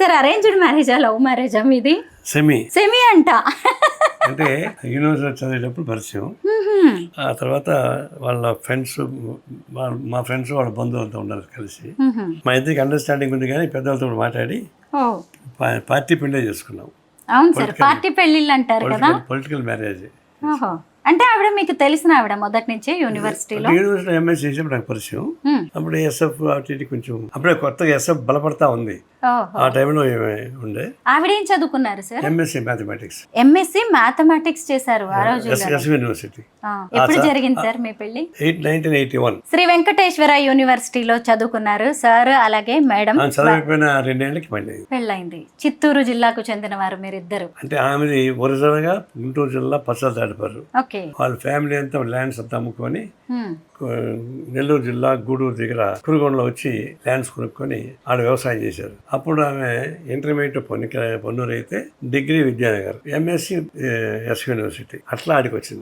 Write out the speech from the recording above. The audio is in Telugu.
సార్ అరేంజ్డ్ మ్యారేజా లవ్ మ్యారేజా మీది? సెమీ సెమీ అంట. అంటే యూనివర్సిటీ చదివేటప్పుడు పరిచయం. ఆ తర్వాత వాళ్ళ ఫ్రెండ్స్, మా ఫ్రెండ్స్ వాళ్ళ బంధువులతో ఉన్నారు కలిసి. మా ఇద్దరికి అండర్స్టాండింగ్ ఉంది కానీ పెద్దలతో మాట్లాడి పార్టీ పెళ్ళే చేసుకున్నాం. అవును సార్, పార్టీ పెళ్ళిళ్ళు అంటారు కదా. Political marriage. ఓహో, అంటే ఆవిడ మీకు తెలిసిన ఆవిడ మొదటి నుంచి యూనివర్సిటీలో? యూనివర్సిటీ ఎంఎస్ చేసినప్పుడు నాకు పరిచయం. అప్పుడు ఎస్ఎఫ్ అటు కొంచెం అప్పుడే కొత్తగా ఎస్ఎఫ్ బలపడతా ఉంది. ఆ టైంలో ఉండే. ఆవిడ ఏం చదువుకున్నారు sir? MSc mathematics. MSc mathematics చేశారు ఆ రోజుల్లో. ఎస్వి యూనివర్సిటీ. ఎప్పుడు జరిగింది సార్ మీ పెళ్లి? 1981. శ్రీ వెంకటేశ్వర యూనివర్సిటీలో చదువుకున్నారు సార్, అలాగే మేడం. చదివిపోయిన 2 ఏళ్ళకి పెళ్ళైంది. చిత్తూరు జిల్లాకు చెందిన వారు మీరిద్దరు. అంటే ఆమెది ఒరిజినల్ గా గుంటూరు జిల్లా పచ్చల తాడిపారు. ఓకే. వాళ్ళ ఫ్యామిలీ అంతా ల్యాండ్స్ అంతా అమ్ముకొని నెల్లూరు జిల్లా గూడూరు దగ్గర కురుగొండలో వచ్చి ల్యాండ్స్ కొనుక్కొని ఆడ వ్యవసాయం చేశారు. అప్పుడు ఆమె ఇంటర్మీడియట్ పొన్నూరు అయితే, degree Vidyanagar, MSc SV university. అట్లా ఆడికి వచ్చింది.